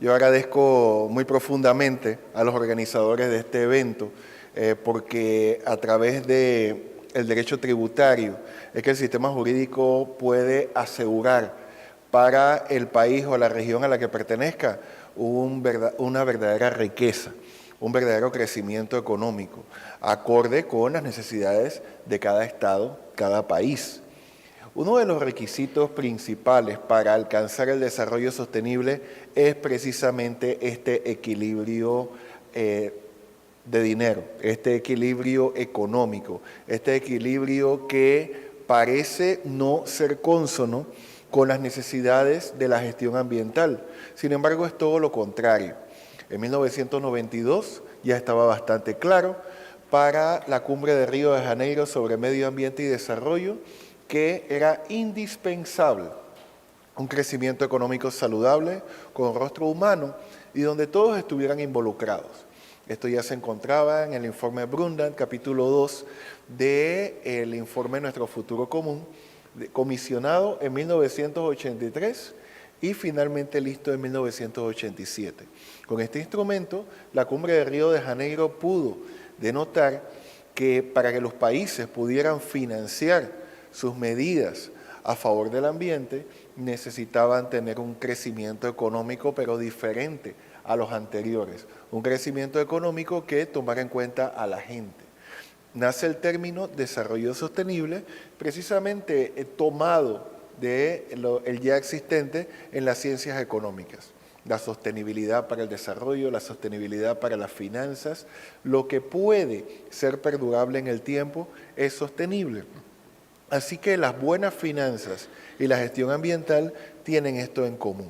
Yo agradezco muy profundamente a los organizadores de este evento porque a través del derecho tributario es que el sistema jurídico puede asegurar para el país o la región a la que pertenezca una verdadera riqueza, un verdadero crecimiento económico, acorde con las necesidades de cada estado, cada país. Uno de los requisitos principales para alcanzar el desarrollo sostenible es precisamente este equilibrio de dinero, este equilibrio económico, este equilibrio que parece no ser cónsono con las necesidades de la gestión ambiental. Sin embargo, es todo lo contrario. En 1992 ya estaba bastante claro para la Cumbre de Río de Janeiro sobre Medio Ambiente y Desarrollo que era indispensable un crecimiento económico saludable con rostro humano y donde todos estuvieran involucrados. Esto ya se encontraba en el informe Brundtland, capítulo 2 del informe Nuestro Futuro Común, comisionado en 1983 y finalmente listo en 1987. Con este instrumento, la Cumbre de Río de Janeiro pudo denotar que para que los países pudieran financiar sus medidas a favor del ambiente, necesitaban tener un crecimiento económico, pero diferente a los anteriores. Un crecimiento económico que tomara en cuenta a la gente. Nace el término desarrollo sostenible, precisamente tomado del ya existente en las ciencias económicas. La sostenibilidad para el desarrollo, la sostenibilidad para las finanzas, lo que puede ser perdurable en el tiempo es sostenible. Así que las buenas finanzas y la gestión ambiental tienen esto en común.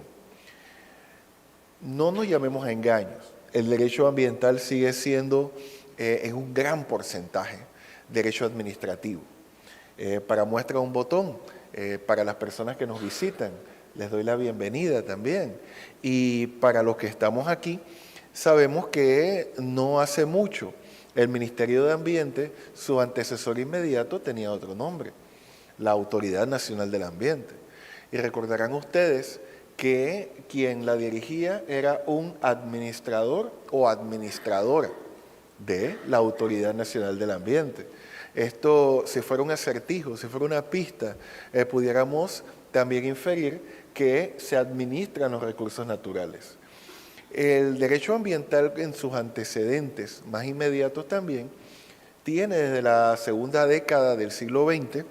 No nos llamemos a engaños. El derecho ambiental sigue siendo en un gran porcentaje derecho administrativo. Para muestra un botón, para las personas que nos visitan, les doy la bienvenida también. Y para los que estamos aquí, sabemos que no hace mucho el Ministerio de Ambiente, su antecesor inmediato tenía otro nombre, la Autoridad Nacional del Ambiente. Y recordarán ustedes que quien la dirigía era un administrador o administradora de la Autoridad Nacional del Ambiente. Esto, si fuera un acertijo, si fuera una pista, pudiéramos también inferir que se administran los recursos naturales. El derecho ambiental en sus antecedentes más inmediatos también tiene desde la segunda década del siglo XX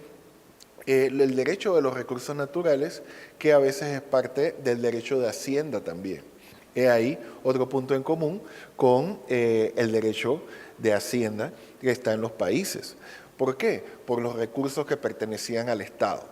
el derecho de los recursos naturales, que a veces es parte del derecho de Hacienda también. He ahí otro punto en común con el derecho de Hacienda que está en los países. ¿Por qué? Por los recursos que pertenecían al Estado,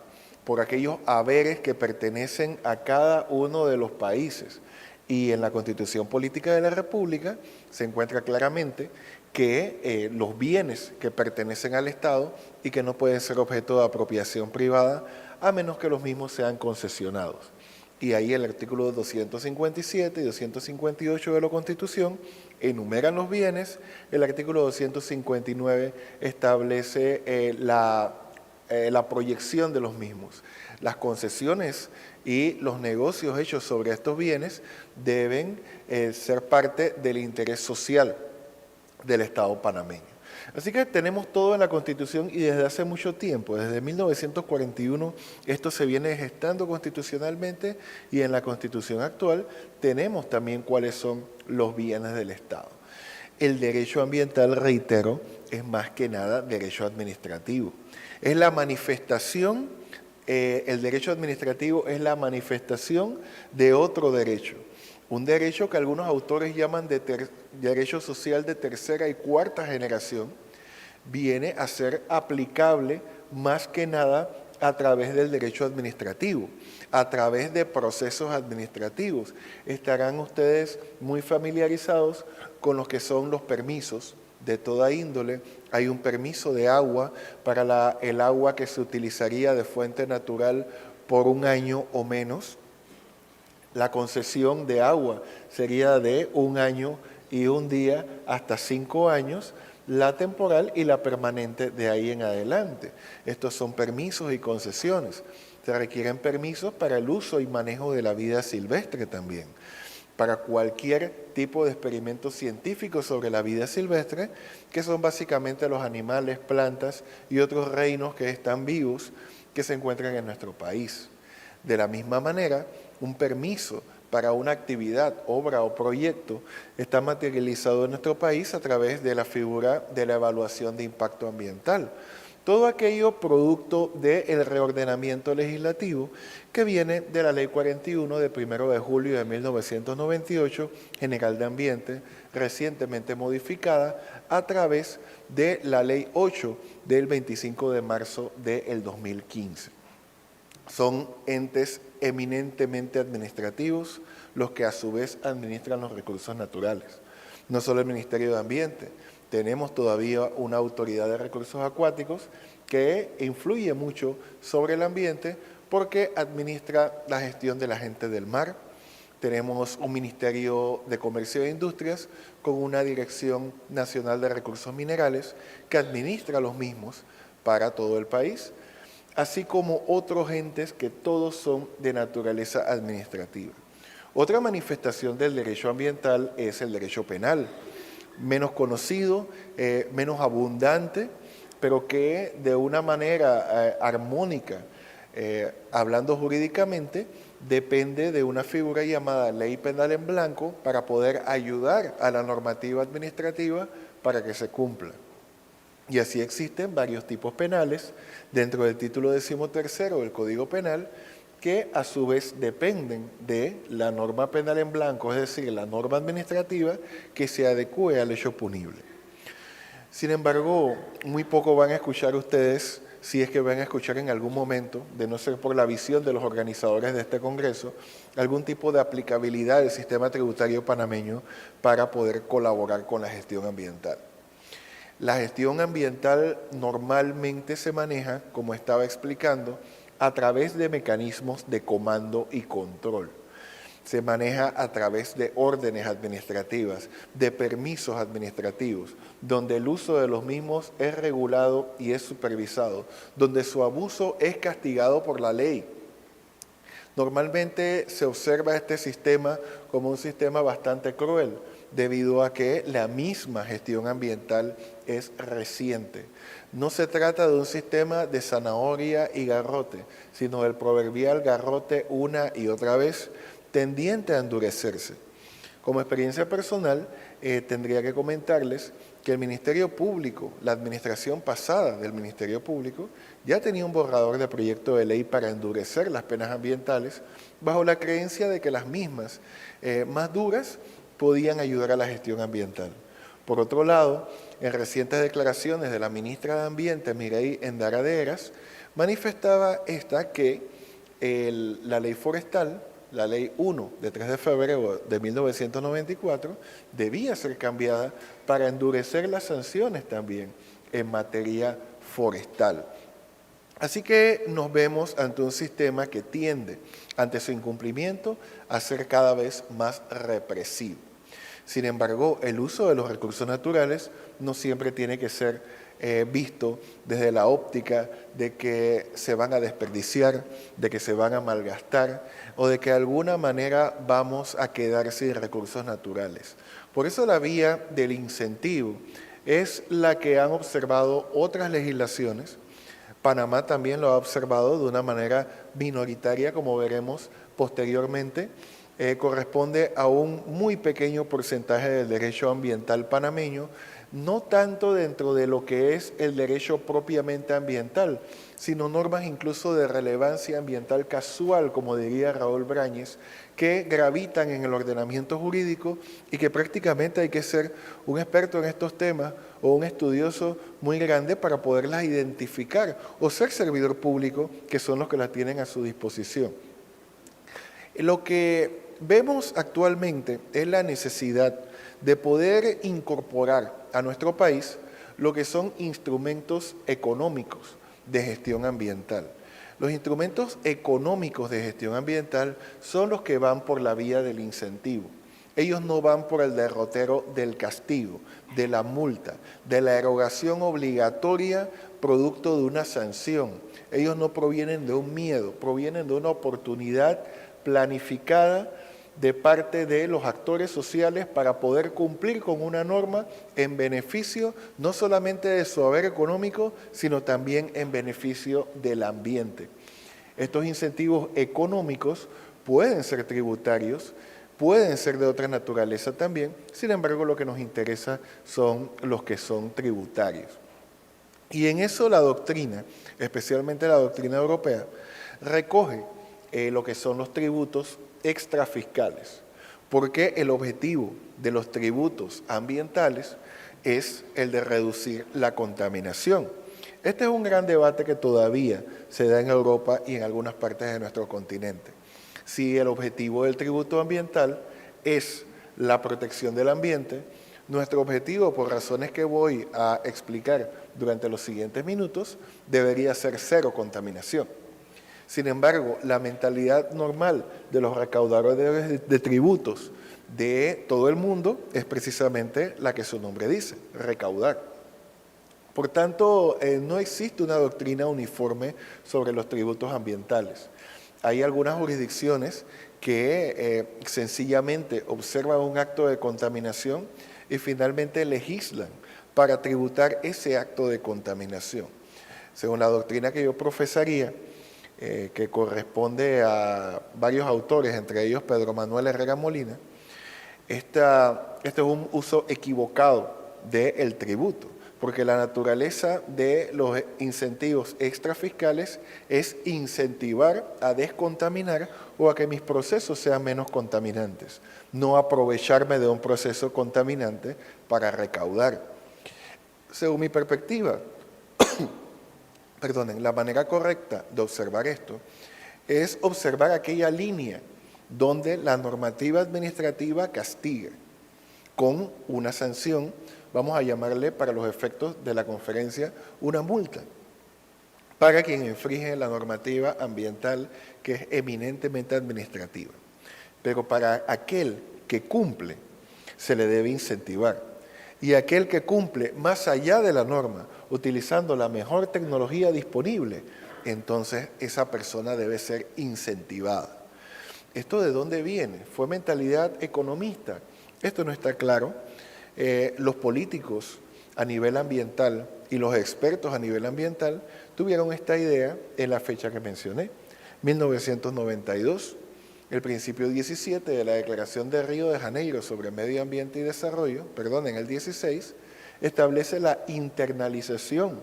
por aquellos haberes que pertenecen a cada uno de los países. Y en la Constitución Política de la República se encuentra claramente que los bienes que pertenecen al Estado y que no pueden ser objeto de apropiación privada a menos que los mismos sean concesionados. Y ahí el artículo 257 y 258 de la Constitución enumeran los bienes. El artículo 259 establece la proyección de los mismos. Las concesiones y los negocios hechos sobre estos bienes deben ser parte del interés social del Estado panameño. Así que tenemos todo en la Constitución y desde hace mucho tiempo, desde 1941, esto se viene gestando constitucionalmente y en la Constitución actual tenemos también cuáles son los bienes del Estado. El derecho ambiental, reitero, es más que nada derecho administrativo. Es la manifestación, el derecho administrativo es la manifestación de otro derecho. Un derecho que algunos autores llaman de derecho social de tercera y cuarta generación, viene a ser aplicable más que nada a través del derecho administrativo, a través de procesos administrativos. Estarán ustedes muy familiarizados con lo que son los permisos de toda índole. Hay un permiso de agua para el agua que se utilizaría de fuente natural por un año o menos. La concesión de agua sería de 1 año y 1 día hasta 5 años, la temporal y la permanente de ahí en adelante. Estos son permisos y concesiones. Se requieren permisos para el uso y manejo de la vida silvestre también, para cualquier tipo de experimento científico sobre la vida silvestre, que son básicamente los animales, plantas y otros reinos que están vivos que se encuentran en nuestro país. De la misma manera, un permiso para una actividad, obra o proyecto está materializado en nuestro país a través de la figura de la evaluación de impacto ambiental. Todo aquello producto del reordenamiento legislativo que viene de la Ley 41 de 1 de julio de 1998, General de Ambiente, recientemente modificada a través de la Ley 8 del 25 de marzo del 2015. Son entes eminentemente administrativos los que a su vez administran los recursos naturales. No solo el Ministerio de Ambiente, tenemos todavía una autoridad de recursos acuáticos que influye mucho sobre el ambiente porque administra la gestión de la gente del mar. Tenemos un Ministerio de Comercio e Industrias con una Dirección Nacional de Recursos Minerales que administra los mismos para todo el país, así como otros entes que todos son de naturaleza administrativa. Otra manifestación del derecho ambiental es el derecho penal, menos conocido, menos abundante, pero que de una manera armónica, hablando jurídicamente, depende de una figura llamada ley penal en blanco para poder ayudar a la normativa administrativa para que se cumpla. Y así existen varios tipos penales dentro del título 13º del Código Penal que a su vez dependen de la norma penal en blanco, es decir, la norma administrativa que se adecue al hecho punible. Sin embargo, muy poco van a escuchar ustedes, si es que van a escuchar en algún momento, de no ser por la visión de los organizadores de este Congreso, algún tipo de aplicabilidad del sistema tributario panameño para poder colaborar con la gestión ambiental. La gestión ambiental normalmente se maneja, como estaba explicando, a través de mecanismos de comando y control. Se maneja a través de órdenes administrativas, de permisos administrativos, donde el uso de los mismos es regulado y es supervisado, donde su abuso es castigado por la ley. Normalmente se observa este sistema como un sistema bastante cruel, debido a que la misma gestión ambiental es reciente. No se trata de un sistema de zanahoria y garrote, sino del proverbial garrote una y otra vez, tendiente a endurecerse. Como experiencia personal, tendría que comentarles que el Ministerio Público, la administración pasada del Ministerio Público, ya tenía un borrador de proyecto de ley para endurecer las penas ambientales, bajo la creencia de que las mismas, más duras, podían ayudar a la gestión ambiental. Por otro lado, en recientes declaraciones de la ministra de Ambiente, Mireille Endara-de-Eras, manifestaba que la ley forestal, la ley 1 de 3 de febrero de 1994, debía ser cambiada para endurecer las sanciones también en materia forestal. Así que nos vemos ante un sistema que tiende, ante su incumplimiento, a ser cada vez más represivo. Sin embargo, el uso de los recursos naturales no siempre tiene que ser visto desde la óptica de que se van a desperdiciar, de que se van a malgastar o de que de alguna manera vamos a quedar sin recursos naturales. Por eso la vía del incentivo es la que han observado otras legislaciones. Panamá también lo ha observado de una manera minoritaria, como veremos posteriormente. Corresponde a un muy pequeño porcentaje del derecho ambiental panameño, no tanto dentro de lo que es el derecho propiamente ambiental, sino normas incluso de relevancia ambiental casual, como diría Raúl Brañez, que gravitan en el ordenamiento jurídico y que prácticamente hay que ser un experto en estos temas o un estudioso muy grande para poderlas identificar o ser servidor público, que son los que las tienen a su disposición. Lo que vemos actualmente es la necesidad de poder incorporar a nuestro país lo que son instrumentos económicos de gestión ambiental. Los instrumentos económicos de gestión ambiental son los que van por la vía del incentivo. Ellos no van por el derrotero del castigo, de la multa, de la erogación obligatoria producto de una sanción. Ellos no provienen de un miedo, provienen de una oportunidad planificada de parte de los actores sociales para poder cumplir con una norma en beneficio no solamente de su haber económico, sino también en beneficio del ambiente. Estos incentivos económicos pueden ser tributarios, pueden ser de otra naturaleza también, sin embargo lo que nos interesa son los que son tributarios. Y en eso la doctrina, especialmente la doctrina europea, recoge lo que son los tributos extrafiscales, porque el objetivo de los tributos ambientales es el de reducir la contaminación. Este es un gran debate que todavía se da en Europa y en algunas partes de nuestro continente. Si el objetivo del tributo ambiental es la protección del ambiente, nuestro objetivo, por razones que voy a explicar durante los siguientes minutos, debería ser cero contaminación. Sin embargo, la mentalidad normal de los recaudadores de tributos de todo el mundo es precisamente la que su nombre dice, recaudar. Por tanto, no existe una doctrina uniforme sobre los tributos ambientales. Hay algunas jurisdicciones que sencillamente observan un acto de contaminación y finalmente legislan para tributar ese acto de contaminación. Según la doctrina que yo profesaría, que corresponde a varios autores, entre ellos Pedro Manuel Herrera Molina, este es un uso equivocado del tributo, porque la naturaleza de los incentivos extrafiscales es incentivar a descontaminar o a que mis procesos sean menos contaminantes, no aprovecharme de un proceso contaminante para recaudar. Según mi perspectiva, la manera correcta de observar esto es observar aquella línea donde la normativa administrativa castiga con una sanción, vamos a llamarle para los efectos de la conferencia una multa, para quien infringe la normativa ambiental que es eminentemente administrativa. Pero para aquel que cumple se le debe incentivar. Y aquel que cumple más allá de la norma, utilizando la mejor tecnología disponible, entonces esa persona debe ser incentivada. ¿Esto de dónde viene? ¿Fue mentalidad economista? Esto no está claro. Los políticos a nivel ambiental y los expertos a nivel ambiental tuvieron esta idea en la fecha que mencioné, 1992. El principio 17 de la Declaración de Río de Janeiro sobre Medio Ambiente y Desarrollo, en el 16, establece la internalización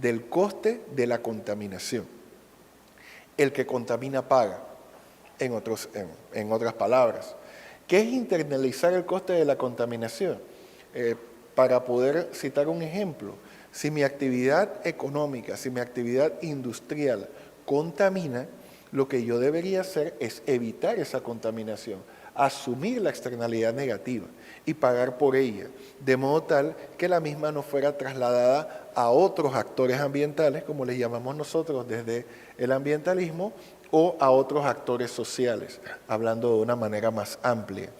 del coste de la contaminación. El que contamina paga, en otras palabras. ¿Qué es internalizar el coste de la contaminación? Para poder citar un ejemplo, si mi actividad económica, si mi actividad industrial contamina, lo que yo debería hacer es evitar esa contaminación, asumir la externalidad negativa y pagar por ella, de modo tal que la misma no fuera trasladada a otros actores ambientales, como les llamamos nosotros desde el ambientalismo, o a otros actores sociales, hablando de una manera más amplia.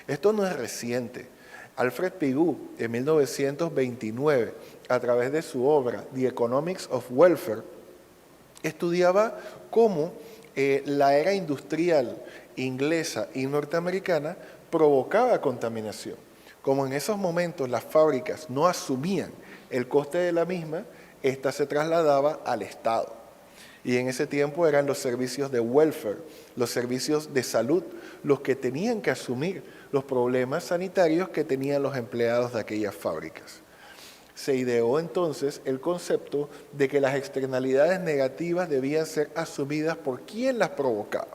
Esto no es reciente. Alfred Pigou, en 1929, a través de su obra The Economics of Welfare, estudiaba cómo la era industrial inglesa y norteamericana provocaba contaminación. Como en esos momentos las fábricas no asumían el coste de la misma, ésta se trasladaba al Estado. Y en ese tiempo eran los servicios de welfare, los servicios de salud, los que tenían que asumir los problemas sanitarios que tenían los empleados de aquellas fábricas. Se ideó entonces el concepto de que las externalidades negativas debían ser asumidas por quien las provocaba.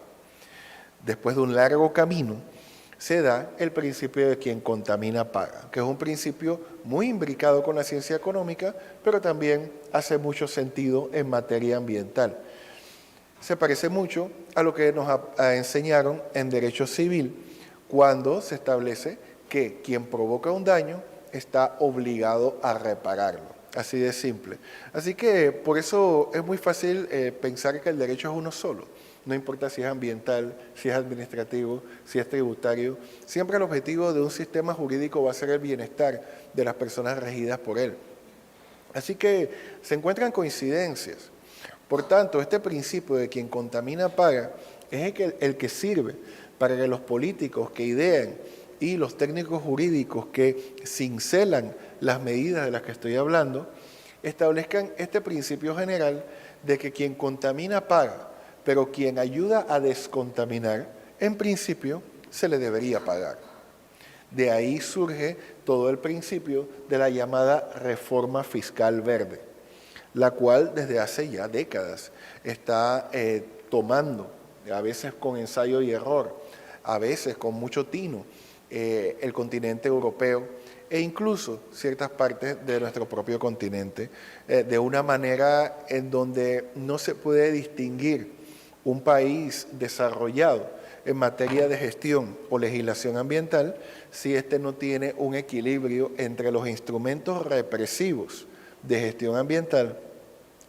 Después de un largo camino, se da el principio de quien contamina paga, que es un principio muy imbricado con la ciencia económica, pero también hace mucho sentido en materia ambiental. Se parece mucho a lo que nos enseñaron en derecho civil, cuando se establece que quien provoca un daño está obligado a repararlo. Así de simple. Así que por eso es muy fácil pensar que el derecho es uno solo. No importa si es ambiental, si es administrativo, si es tributario. Siempre el objetivo de un sistema jurídico va a ser el bienestar de las personas regidas por él. Así que se encuentran coincidencias. Por tanto, este principio de quien contamina paga es el que sirve para que los políticos que idean y los técnicos jurídicos que cincelan las medidas de las que estoy hablando, establezcan este principio general de que quien contamina paga, pero quien ayuda a descontaminar, en principio, se le debería pagar. De ahí surge todo el principio de la llamada reforma fiscal verde, la cual desde hace ya décadas está tomando, a veces con ensayo y error, a veces con mucho tino, el continente europeo e incluso ciertas partes de nuestro propio continente, de una manera en donde no se puede distinguir un país desarrollado en materia de gestión o legislación ambiental si éste no tiene un equilibrio entre los instrumentos represivos de gestión ambiental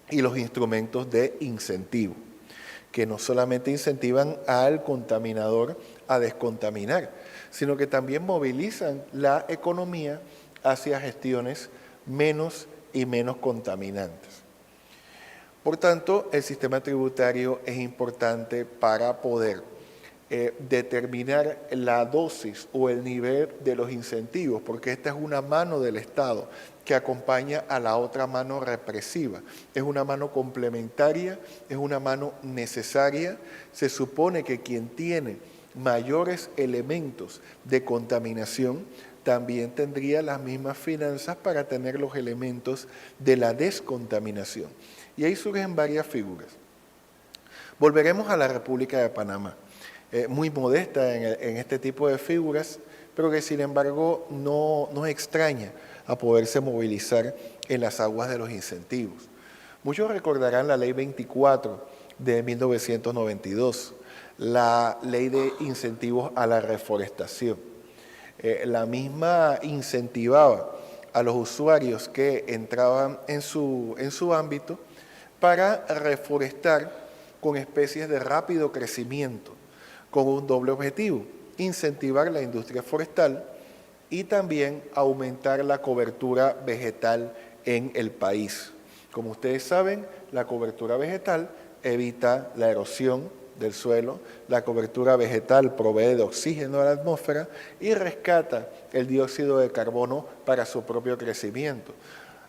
y los instrumentos de incentivo, que no solamente incentivan al contaminador a descontaminar, sino que también movilizan la economía hacia gestiones menos y menos contaminantes. Por tanto, el sistema tributario es importante para poder determinar la dosis o el nivel de los incentivos, porque esta es una mano del Estado que acompaña a la otra mano represiva. Es una mano complementaria, es una mano necesaria. Se supone que quien tiene mayores elementos de contaminación también tendría las mismas finanzas para tener los elementos de la descontaminación. Y ahí surgen varias figuras. Volveremos a la República de Panamá, muy modesta en este tipo de figuras, pero que sin embargo no extraña a poderse movilizar en las aguas de los incentivos. Muchos recordarán la Ley 24 de 1992, la Ley de Incentivos a la Reforestación. La misma incentivaba a los usuarios que entraban en su ámbito para reforestar con especies de rápido crecimiento, con un doble objetivo: incentivar la industria forestal y también aumentar la cobertura vegetal en el país. Como ustedes saben, la cobertura vegetal evita la erosión del suelo, la cobertura vegetal provee de oxígeno a la atmósfera y rescata el dióxido de carbono para su propio crecimiento,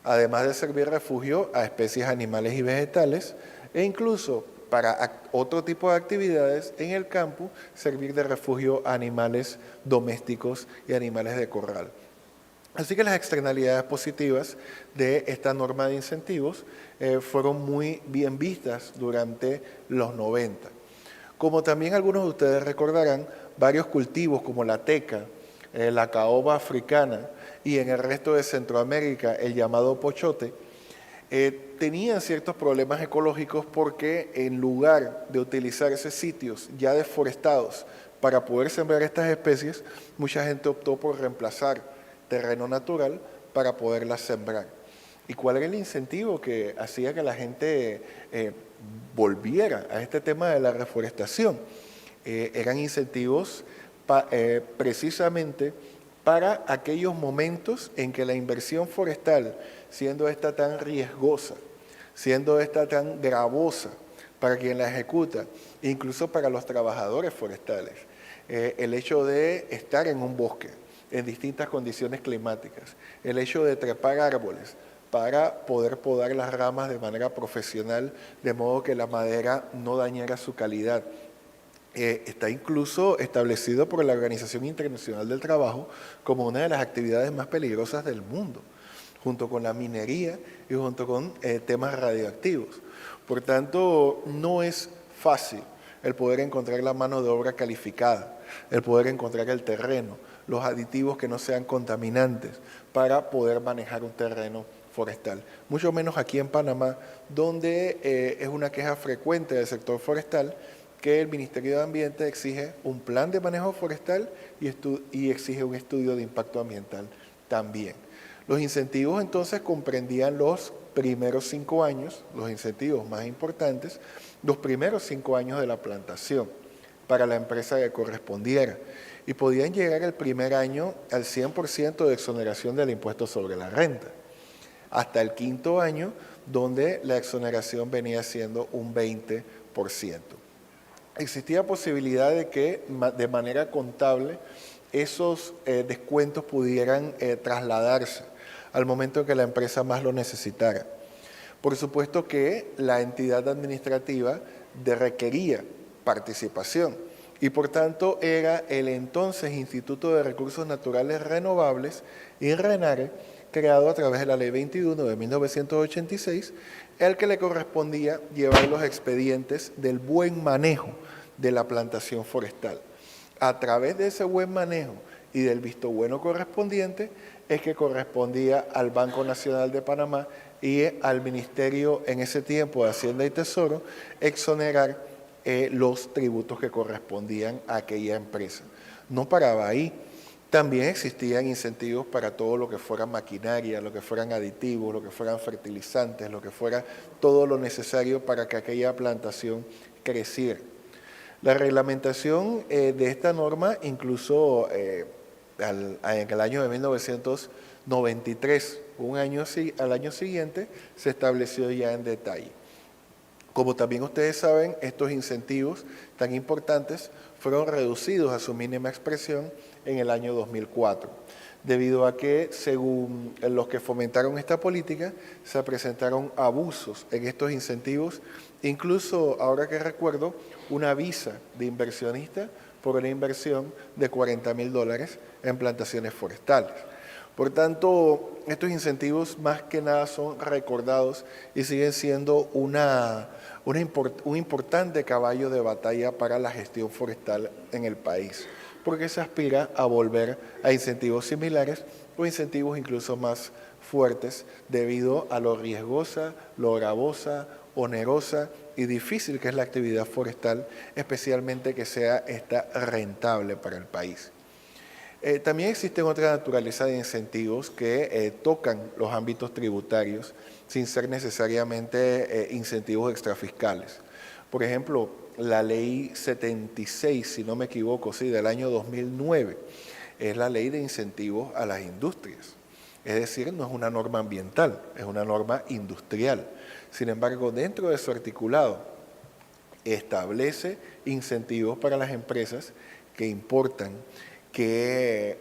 además de servir refugio a especies animales y vegetales e incluso para otro tipo de actividades en el campo, servir de refugio a animales domésticos y animales de corral. Así que las externalidades positivas de esta norma de incentivos fueron muy bien vistas durante los 90. Como también algunos de ustedes recordarán, varios cultivos como la teca, la caoba africana y en el resto de Centroamérica el llamado pochote, tenían ciertos problemas ecológicos porque en lugar de utilizarse sitios ya deforestados para poder sembrar estas especies, mucha gente optó por reemplazar terreno natural para poderlas sembrar. ¿Y cuál era el incentivo que hacía que la gente volviera a este tema de la reforestación? Eran incentivos precisamente para aquellos momentos en que la inversión forestal, siendo esta tan riesgosa, siendo esta tan gravosa para quien la ejecuta, incluso para los trabajadores forestales, el hecho de estar en un bosque en distintas condiciones climáticas, el hecho de trepar árboles para poder podar las ramas de manera profesional, de modo que la madera no dañara su calidad. Está incluso establecido por la Organización Internacional del Trabajo como una de las actividades más peligrosas del mundo, junto con la minería y junto con temas radioactivos. Por tanto, no es fácil el poder encontrar la mano de obra calificada, el poder encontrar el terreno, los aditivos que no sean contaminantes para poder manejar un terreno forestal. Mucho menos aquí en Panamá, donde es una queja frecuente del sector forestal que el Ministerio de Ambiente exige un plan de manejo forestal y exige un estudio de impacto ambiental también. Los incentivos entonces comprendían los primeros 5 años, los incentivos más importantes, los primeros 5 años de la plantación para la empresa que correspondiera y podían llegar el primer año al 100% de exoneración del impuesto sobre la renta, hasta el 5.º año donde la exoneración venía siendo un 20%. existía posibilidad de que de manera contable esos descuentos pudieran trasladarse al momento en que la empresa más lo necesitara. Por supuesto que la entidad administrativa requería participación y por tanto era el entonces Instituto de Recursos Naturales Renovables, INRENARE, creado a través de la Ley 21 de 1986, el que le correspondía llevar los expedientes del buen manejo de la plantación forestal. A través de ese buen manejo y del visto bueno correspondiente es que correspondía al Banco Nacional de Panamá y al Ministerio en ese tiempo de Hacienda y Tesoro exonerar los tributos que correspondían a aquella empresa. No paraba ahí. También existían incentivos para todo lo que fuera maquinaria, lo que fueran aditivos, lo que fueran fertilizantes, lo que fuera todo lo necesario para que aquella plantación creciera. La reglamentación de esta norma, incluso en el año de 1993, al año siguiente, se estableció ya en detalle. Como también ustedes saben, estos incentivos tan importantes fueron reducidos a su mínima expresión en el año 2004, debido a que, según los que fomentaron esta política, se presentaron abusos en estos incentivos. Incluso, ahora que recuerdo, una visa de inversionista por una inversión de $40,000 en plantaciones forestales. Por tanto, estos incentivos más que nada son recordados y siguen siendo un importante caballo de batalla para la gestión forestal en el país, porque se aspira a volver a incentivos similares o incentivos incluso más fuertes debido a lo riesgosa, lo gravosa, onerosa y difícil que es la actividad forestal, especialmente que sea esta rentable para el país. También existen otra naturaleza de incentivos que tocan los ámbitos tributarios sin ser necesariamente incentivos extrafiscales. Por ejemplo, la ley 76, si no me equivoco, sí, del año 2009, es la ley de incentivos a las industrias. Es decir, no es una norma ambiental, es una norma industrial. Sin embargo, dentro de su articulado, establece incentivos para las empresas que importan, que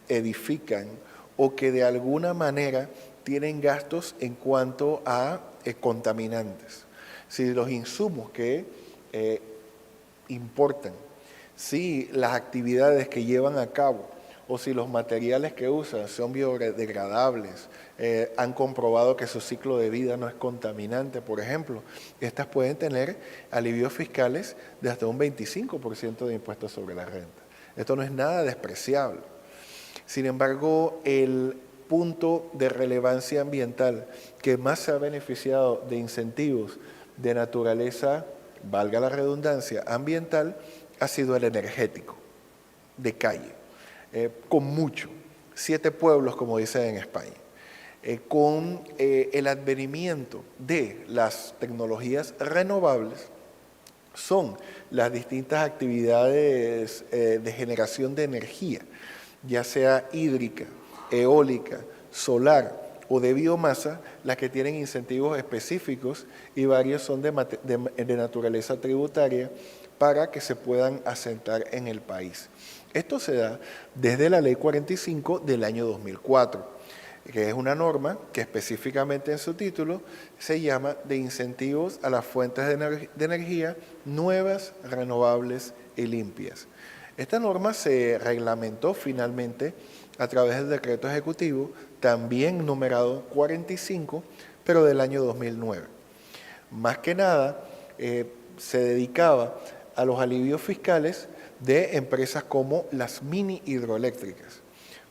edifican o que de alguna manera tienen gastos en cuanto a contaminantes. Si los insumos que importan, si las actividades que llevan a cabo o si los materiales que usan son biodegradables, han comprobado que su ciclo de vida no es contaminante, por ejemplo, estas pueden tener alivios fiscales de hasta un 25% de impuestos sobre la renta. Esto no es nada despreciable. Sin embargo, el punto de relevancia ambiental que más se ha beneficiado de incentivos de naturaleza, valga la redundancia, ambiental, ha sido el energético, de calle, con mucho, 7 pueblos, como dicen en España, con el advenimiento de las tecnologías renovables. Son las distintas actividades de generación de energía, ya sea hídrica, eólica, solar o de biomasa, las que tienen incentivos específicos y varios son de naturaleza tributaria para que se puedan asentar en el país. Esto se da desde la Ley 45 del año 2004, que es una norma que específicamente en su título se llama de incentivos a las fuentes de energía nuevas, renovables y limpias. Esta norma se reglamentó finalmente a través del decreto ejecutivo, también numerado 45, pero del año 2009. Más que nada, se dedicaba a los alivios fiscales de empresas como las mini hidroeléctricas.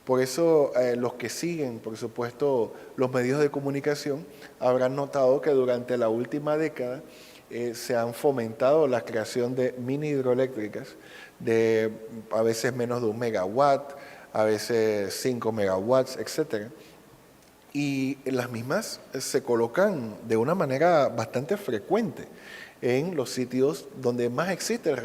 Por eso los que siguen, por supuesto, los medios de comunicación habrán notado que durante la última década se han fomentado la creación de mini hidroeléctricas de a veces menos de 1 megawatt, a veces 5 megawatts, etc. Y las mismas se colocan de una manera bastante frecuente en los sitios donde más existe el recurso